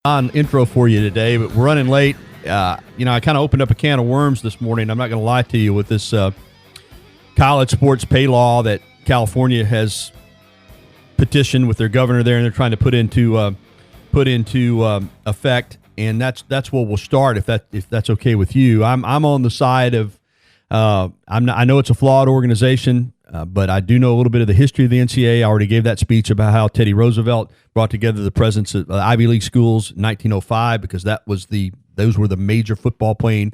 On intro for you today, but we're running late. I kind of opened up a can of worms this morning. I'm not going to lie to you with this college sports pay law that California has petitioned with their governor there, and they're trying to put into effect. And that's where we'll start if that's okay with you. I'm on the side of I know it's a flawed organization. But I do know a little bit of the history of the NCAA. I already gave that speech about how Teddy Roosevelt brought together the presidents of Ivy League schools in 1905 because those were the major football playing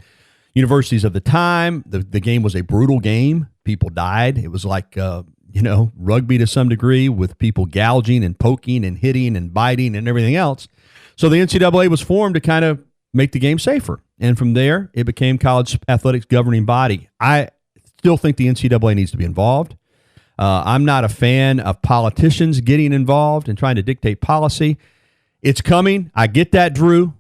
universities of the time. The game was a brutal game. People died. It was like rugby to some degree with people gouging and poking and hitting and biting and everything else. So the NCAA was formed to kind of make the game safer. And from there, it became college athletics governing body. I still think the NCAA needs to be involved. I'm not a fan of politicians getting involved and trying to dictate policy. It's coming. I get that, Drew,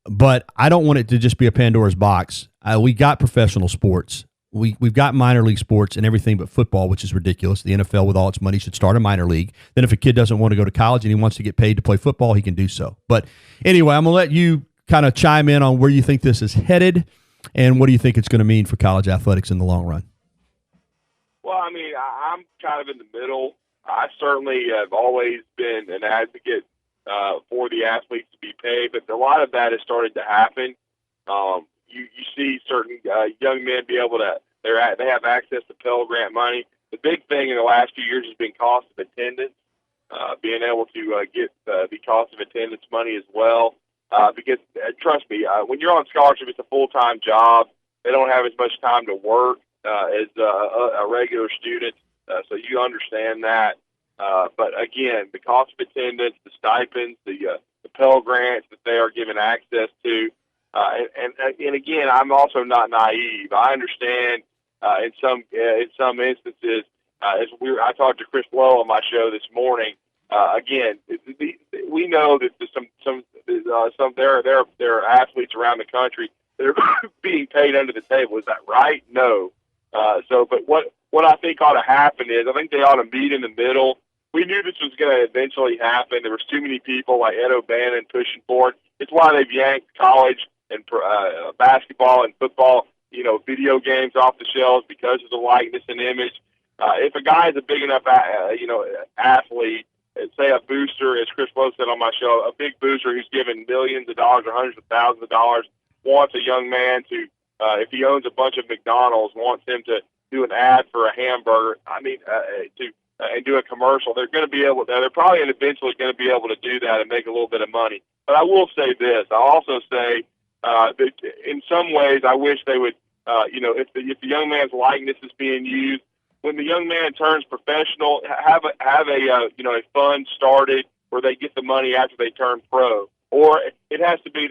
but I don't want it to just be a Pandora's box. We got professional sports. We've got minor league sports and everything but football, which is ridiculous. The NFL, with all its money, should start a minor league. Then if a kid doesn't want to go to college and he wants to get paid to play football, he can do so. But anyway, I'm going to let you kind of chime in on where you think this is headed and what do you think it's going to mean for college athletics in the long run. Well, I mean, I'm kind of in the middle. I certainly have always been an advocate for the athletes to be paid, but a lot of that has started to happen. You see certain young men be able to they have access to Pell Grant money. The big thing in the last few years has been cost of attendance, being able to get the cost of attendance money as well. Because trust me, when you're on scholarship, it's a full-time job. They don't have as much time to work as a regular student, so you understand that. But again, the cost of attendance, the stipends, the Pell Grants that they are given access to, and again, I'm also not naive. I understand in some instances, I talked to Chris Lowe on my show this morning. Again, we know that there are athletes around the country that are being paid under the table. Is that right? No. But what I think ought to happen is I think they ought to meet in the middle. We knew this was going to eventually happen. There was too many people like Ed O'Bannon pushing for it. It's why they've yanked college and basketball and football, video games off the shelves because of the likeness and image. If a guy is a big enough, athlete, say a booster, as Chris Lowe said on my show, a big booster who's given millions of dollars or hundreds of thousands of dollars wants a young man to, if he owns a bunch of McDonald's, wants him to do an ad for a hamburger, and do a commercial, they're going to be able. They're probably eventually going to be able to do that and make a little bit of money. But I will say this: I'll also say that in some ways, I wish they would. If the young man's likeness is being used, when the young man turns professional, have a fund started where they get the money after they turn pro. Or there has to be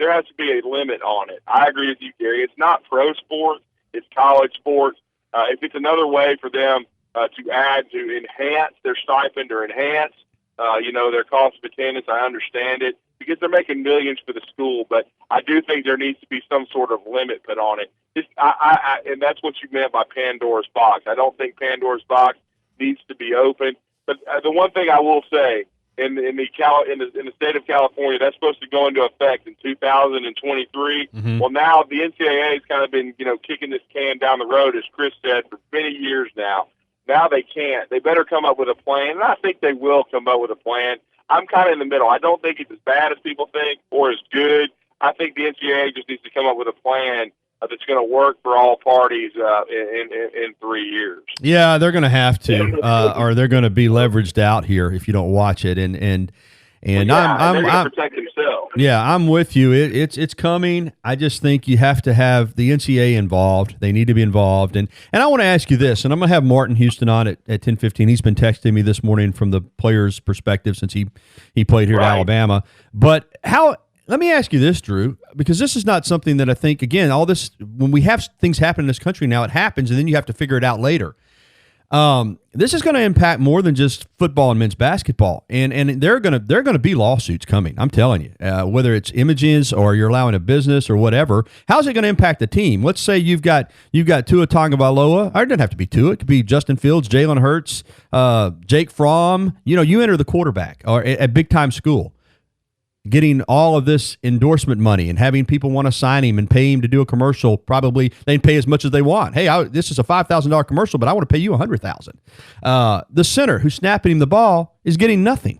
a limit on it. I agree with you, Gary. It's not pro sports; it's college sports. If it's another way for them to enhance their stipend or enhance, their cost of attendance, I understand it because they're making millions for the school. But I do think there needs to be some sort of limit put on it. And that's what you meant by Pandora's box. I don't think Pandora's box needs to be open. But the one thing I will say. In the state of California, that's supposed to go into effect in 2023. Mm-hmm. Well, now the NCAA has kind of been, kicking this can down the road, as Chris said, for many years now. Now they can't. They better come up with a plan, and I think they will come up with a plan. I'm kind of in the middle. I don't think it's as bad as people think or as good. I think the NCAA just needs to come up with a plan that's going to work for all parties in 3 years. Yeah, they're going to have to, or they're going to be leveraged out here if you don't watch it. And they're going to protect themselves. Yeah, I'm with you. It's coming. I just think you have to have the NCAA involved. They need to be involved. And I want to ask you this, and I'm going to have Martin Houston on at 10:15. He's been texting me this morning from the player's perspective since he played here at Alabama. But let me ask you this, Drew, because this is not something that I think, again, all this, when we have things happen in this country now, it happens, and then you have to figure it out later. This is going to impact more than just football and men's basketball, and there are going to be lawsuits coming. I'm telling you, whether it's images or you're allowing a business or whatever. How's it going to impact the team? Let's say you've got Tua Tagovailoa. Or it doesn't have to be Tua. It could be Justin Fields, Jalen Hurts, Jake Fromm. You enter the quarterback or at big time school. getting all of this endorsement money and having people want to sign him and pay him to do a commercial. Probably they pay as much as they want. Hey, this is a $5,000 commercial, but I want to pay you $100,000. The center who's snapping him the ball is getting nothing.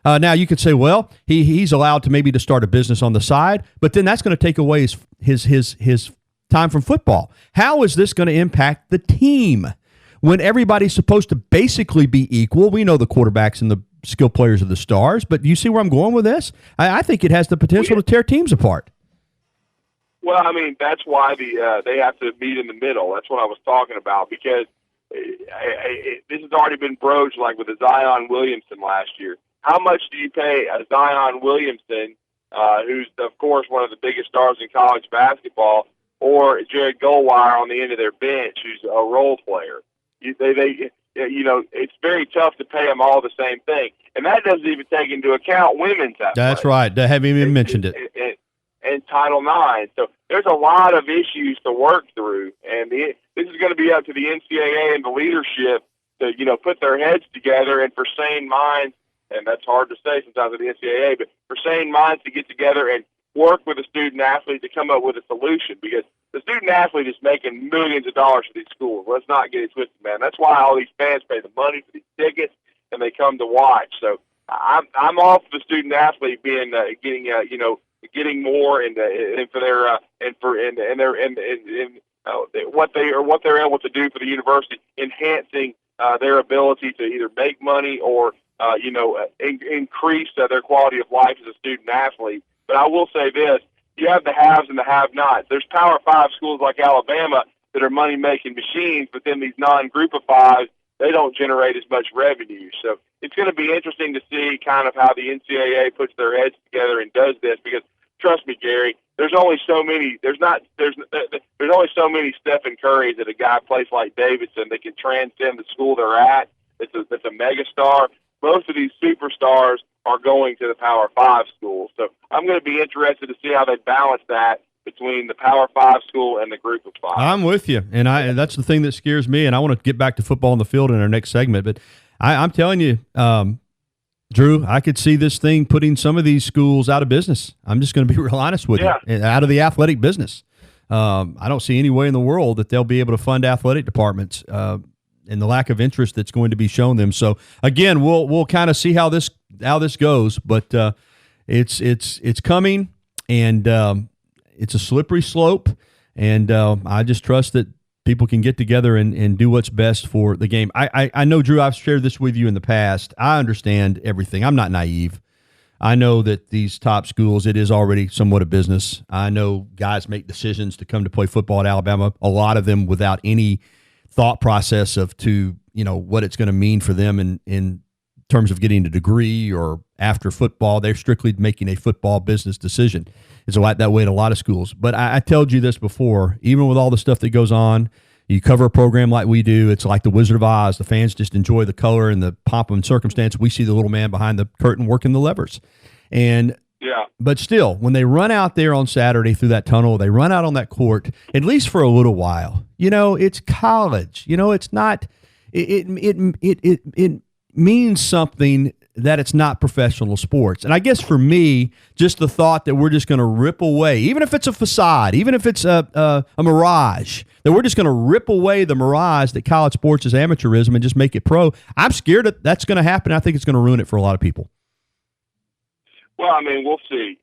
Now you could say, well, he's allowed to maybe to start a business on the side, but then that's going to take away his time from football. How is this going to impact the team when everybody's supposed to basically be equal? We know the quarterbacks and the skill players are the stars, but you see where I'm going with this? I think it has the potential to tear teams apart. Well, I mean, that's why they have to meet in the middle. That's what I was talking about, because this has already been broached, like with the Zion Williamson last year. How much do you pay a Zion Williamson, who's, of course, one of the biggest stars in college basketball, or Jared Goldwire on the end of their bench, who's a role player? It's very tough to pay them all the same thing. And that doesn't even take into account women's athletics. That's right. I haven't even mentioned it. And Title IX. So there's a lot of issues to work through. And this is going to be up to the NCAA and the leadership to, put their heads together, and for sane minds, and that's hard to say sometimes with the NCAA, but for sane minds to get together and work with a student athlete to come up with a solution, because the student athlete is making millions of dollars for these schools. Let's not get it twisted, man. That's why all these fans pay the money for these tickets and they come to watch. So I'm all for the student athlete being getting more and for their what they're able to do for the university, enhancing their ability to either make money or increase their quality of life as a student athlete. But I will say this: you have the haves and the have-nots. There's Power 5 schools like Alabama that are money-making machines, but then these non-group of fives, they don't generate as much revenue. So it's going to be interesting to see kind of how the NCAA puts their heads together and does this, because trust me, Gary, there's only so many Stephen Currys at a place like Davidson that can transcend the school they're at. It's a mega star. Most of these superstars are going to the Power 5 schools. So I'm going to be interested to see how they balance that between the Power 5 school and the group of five. I'm with you, and that's the thing that scares me, and I want to get back to football on the field in our next segment. But I'm telling you, Drew, I could see this thing putting some of these schools out of business. I'm just going to be real honest with you, out of the athletic business. I don't see any way in the world that they'll be able to fund athletic departments and the lack of interest that's going to be shown them. So again, we'll kind of see how this goes, but it's coming, and it's a slippery slope, and I just trust that people can get together and do what's best for the game. I know, Drew, I've shared this with you in the past. I understand everything. I'm not naive. I know that these top schools, it is already somewhat a business. I know guys make decisions to come to play football at Alabama, a lot of them without any thought process of what it's going to mean for them in terms of getting a degree or after football. They're strictly making a football business decision. It's that way at a lot of schools. But I told you this before, even with all the stuff that goes on, you cover a program like we do, it's like the Wizard of Oz. The fans just enjoy the color and the pomp and circumstance. We see the little man behind the curtain working the levers. But still, when they run out there on Saturday through that tunnel, they run out on that court, at least for a little while. It's college. It's not. It means something that it's not professional sports. And I guess for me, just the thought that we're just going to rip away, even if it's a facade, even if it's a mirage, that we're just going to rip away the mirage that college sports is amateurism and just make it pro. I'm scared that's going to happen. I think it's going to ruin it for a lot of people. Well, I mean, we'll see.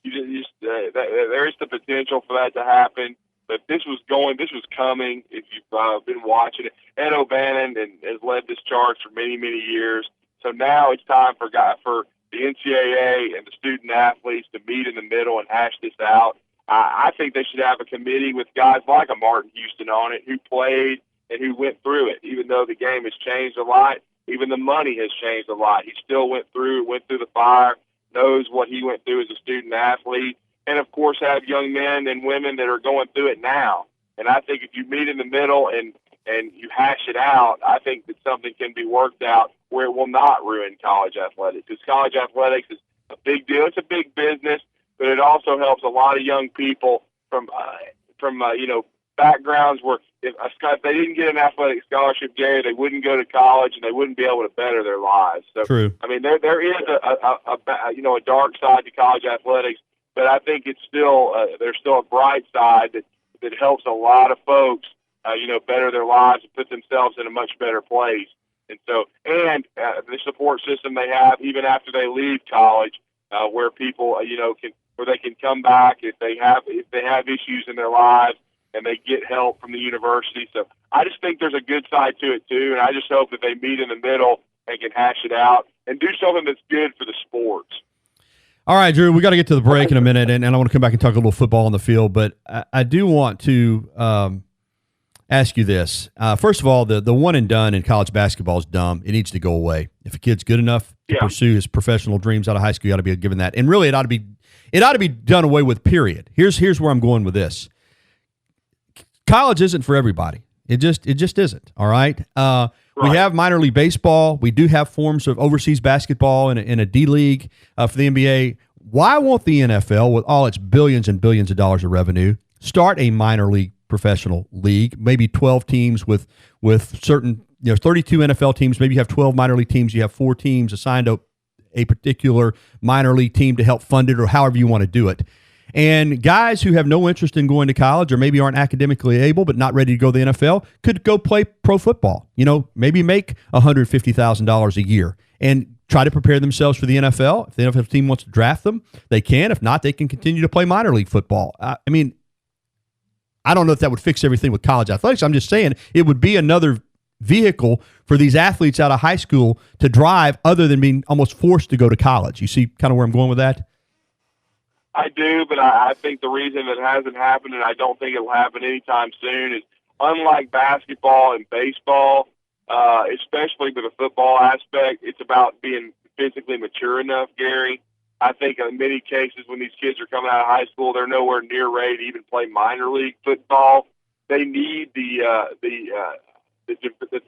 There is the potential for that to happen, but this was coming. If you've been watching it, Ed O'Bannon has led this charge for many, many years. So now it's time for the NCAA and the student athletes to meet in the middle and hash this out. I think they should have a committee with guys like a Martin Houston on it, who played and who went through it. Even though the game has changed a lot, even the money has changed a lot, he still went through the fire, knows what he went through as a student athlete, and of course have young men and women that are going through it now. And I think if you meet in the middle and you hash it out, I think that something can be worked out where it will not ruin college athletics. Because college athletics is a big deal. It's a big business, but it also helps a lot of young people from backgrounds where if they didn't get an athletic scholarship, Gary, they wouldn't go to college and they wouldn't be able to better their lives. So, True. I mean, there is a dark side to college athletics, but I think it's still there's still a bright side that helps a lot of folks, better their lives and put themselves in a much better place. And so, the support system they have even after they leave college, where people, where they can come back if they have issues in their lives, and they get help from the university. So I just think there's a good side to it too, and I just hope that they meet in the middle and can hash it out and do something that's good for the sports. All right, Drew, we got to get to the break in a minute, and I want to come back and talk a little football on the field, but I do want to ask you this. First of all, the one and done in college basketball is dumb. It needs to go away. If a kid's good enough to pursue his professional dreams out of high school, you ought to be given that. And really, it ought to be done away with, period. Here's where I'm going with this. College isn't for everybody. It just isn't. All right. Right. We have minor league baseball. We do have forms of overseas basketball in a D League for the NBA. Why won't the NFL, with all its billions and billions of dollars of revenue, start a minor league professional league? Maybe 12 teams with certain 32 NFL teams. Maybe you have 12 minor league teams. You have 4 teams assigned to a particular minor league team to help fund it, or however you want to do it. And guys who have no interest in going to college, or maybe aren't academically able but not ready to go to the NFL, could go play pro football. Maybe make $150,000 a year and try to prepare themselves for the NFL. If the NFL team wants to draft them, they can. If not, they can continue to play minor league football. I don't know if that would fix everything with college athletics. I'm just saying it would be another vehicle for these athletes out of high school to drive, other than being almost forced to go to college. You see kind of where I'm going with that? I do, but I think the reason it hasn't happened, and I don't think it'll happen anytime soon, is unlike basketball and baseball, especially with the football aspect, it's about being physically mature enough, Gary. I think in many cases when these kids are coming out of high school, they're nowhere near ready to even play minor league football. They need the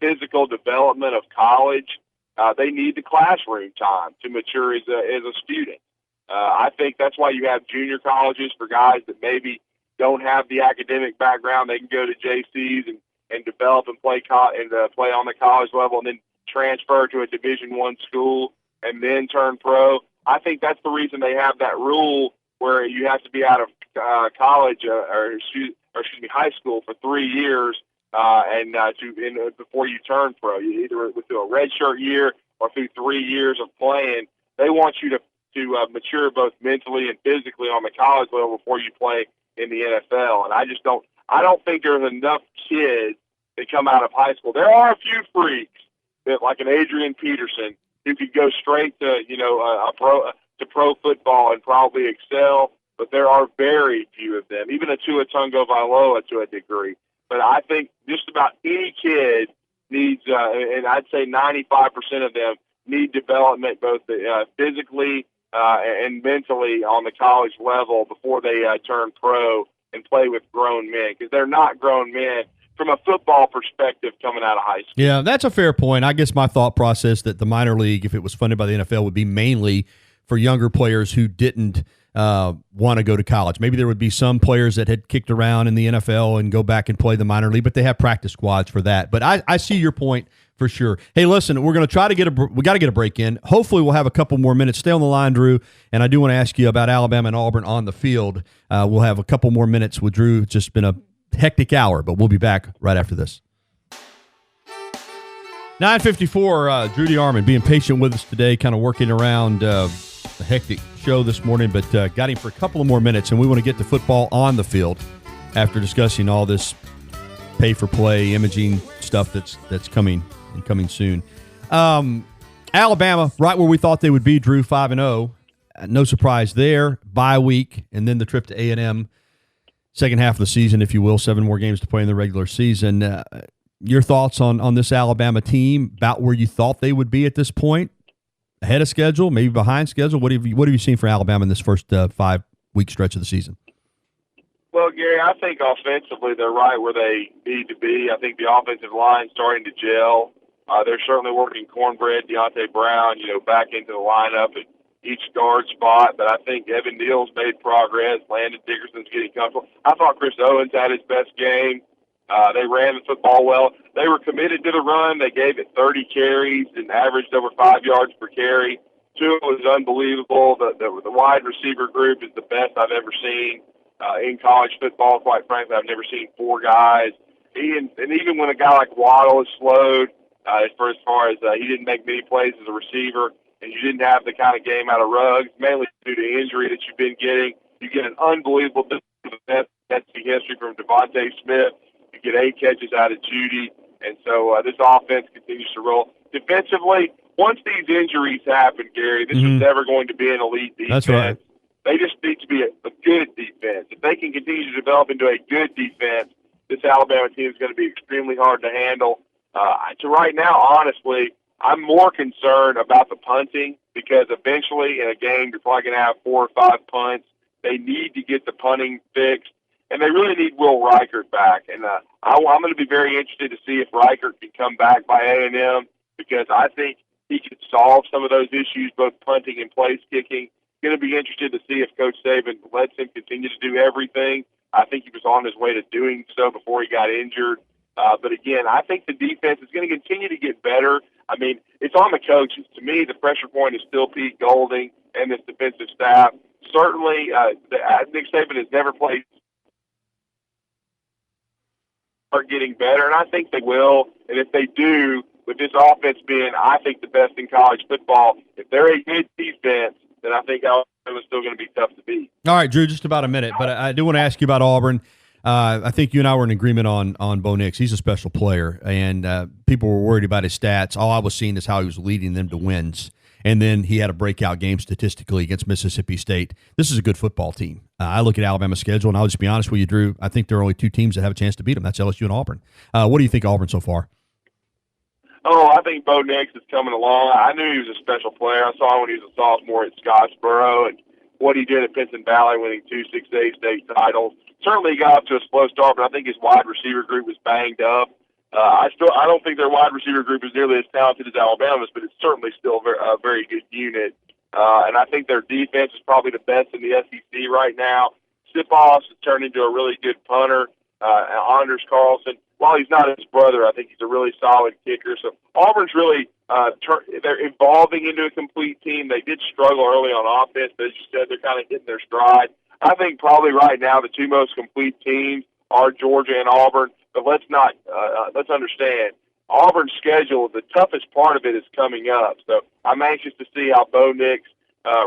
physical development of college. They need the classroom time to mature as a student. I think that's why you have junior colleges for guys that maybe don't have the academic background. They can go to JCs and develop and play on the college level, and then transfer to a Division I school and then turn pro. I think that's the reason they have that rule where you have to be out of college high school for 3 years before you turn pro. You either through a redshirt year or through 3 years of playing. They want you to mature both mentally and physically on the college level before you play in the NFL. And I don't think there's enough kids that come out of high school. There are a few freaks that, like an Adrian Peterson, who could go straight to pro football and probably excel, but there are very few of them. Even a Tua Tagovailoa to a degree. But I think just about any kid needs, and I'd say 95% of them need development both physically and mentally on the college level before they turn pro and play with grown men, because they're not grown men from a football perspective coming out of high school. Yeah, that's a fair point. I guess my thought process that the minor league, if it was funded by the NFL, would be mainly for younger players who didn't want to go to college. Maybe there would be some players that had kicked around in the NFL and go back and play the minor league, but they have practice squads for that. But I see your point for sure. Hey, listen, we're going to try to we got to get a break in. Hopefully we'll have a couple more minutes. Stay on the line, Drew, and I do want to ask you about Alabama and Auburn on the field. We'll have a couple more minutes with Drew. It's just been a hectic hour, but we'll be back right after this. 9:54, Drew DeArmond being patient with us today, kind of working around a hectic show this morning, but got him for a couple of more minutes, and we want to get to football on the field after discussing all this pay-for-play imaging stuff that's coming soon. Alabama, right where we thought they would be, Drew, 5-0. No surprise there. Bye week, and then the trip to A&M, second half of the season, if you will, 7 more games to play in the regular season. Your thoughts on this Alabama team, about where you thought they would be at this point? Ahead of schedule, maybe behind schedule? What have you seen for Alabama in this first 5-week stretch of the season? Well, Gary, I think offensively they're right where they need to be. I think the offensive line's starting to gel. They're certainly working Cornbread, Deontay Brown, back into the lineup each guard spot, but I think Evan Neal's made progress. Landon Dickerson's getting comfortable. I thought Chris Owens had his best game. They ran the football well. They were committed to the run. They gave it 30 carries and averaged over 5 yards per carry. Tua was unbelievable. The wide receiver group is the best I've ever seen in college football. Quite frankly, I've never seen 4 guys. And even when a guy like Waddle is slowed, as far as he didn't make many plays as a receiver, and you didn't have the kind of game out of Ruggs, mainly due to injury that you've been getting, you get an unbelievable that's the history from Devontae Smith. You get 8 catches out of Judy, and so this offense continues to roll. Defensively, once these injuries happen, Gary, this is never going to be an elite defense. That's right. They just need to be a good defense. If they can continue to develop into a good defense, this Alabama team is going to be extremely hard to handle. To right now, honestly, I'm more concerned about the punting because eventually in a game you're probably going to have 4 or 5 punts. They need to get the punting fixed, and they really need Will Reichert back. And I'm going to be very interested to see if Reichert can come back by A&M because I think he could solve some of those issues, both punting and place kicking. Going to be interested to see if Coach Saban lets him continue to do everything. I think he was on his way to doing so before he got injured. But again, I think the defense is going to continue to get better. I mean, it's on the coaches. To me, the pressure point is still Pete Golding and this defensive staff. Certainly, Nick Saban has never played are getting better, and I think they will. And if they do, with this offense being, I think, the best in college football, if they're a good defense, then I think Alabama's still going to be tough to beat. All right, Drew, just about a minute, but I do want to ask you about Auburn. I think you and I were in agreement on Bo Nix. He's a special player, and people were worried about his stats. All I was seeing is how he was leading them to wins, and then he had a breakout game statistically against Mississippi State. This is a good football team. I look at Alabama's schedule, and I'll just be honest with you, Drew. I think there are only 2 teams that have a chance to beat them. That's LSU and Auburn. What do you think of Auburn so far? Oh, I think Bo Nix is coming along. I knew he was a special player. I saw him when he was a sophomore at Scottsboro and what he did at Pinson Valley, winning 2 6A state titles. Certainly he got off to a slow start, but I think his wide receiver group was banged up. I don't think their wide receiver group is nearly as talented as Alabama's, but it's certainly still a very good unit. And I think their defense is probably the best in the SEC right now. Siposs has turned into a really good punter. Anders Carlson, while he's not his brother, I think he's a really solid kicker. So Auburn's really they're evolving into a complete team. They did struggle early on offense, but as you said, they're kind of hitting their stride. I think probably right now the 2 most complete teams are Georgia and Auburn. But let's understand Auburn's schedule. The toughest part of it is coming up. So I'm anxious to see how Bo Nix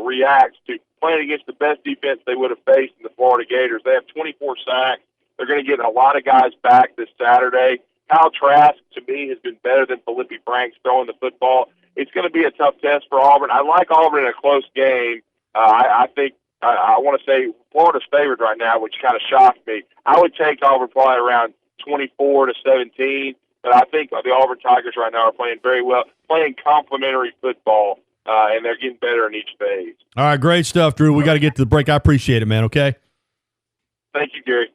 reacts to playing against the best defense they would have faced in the Florida Gators. They have 24 sacks. They're going to get a lot of guys back this Saturday. Kyle Trask, to me, has been better than Felipe Franks throwing the football. It's going to be a tough test for Auburn. I like Auburn in a close game. I think I want to say Florida's favored right now, which kind of shocked me. I would take Auburn probably around 24-17, but I think the Auburn Tigers right now are playing very well, playing complementary football, and they're getting better in each phase. All right, great stuff, Drew. We got to get to the break. I appreciate it, man, okay? Thank you, Gary.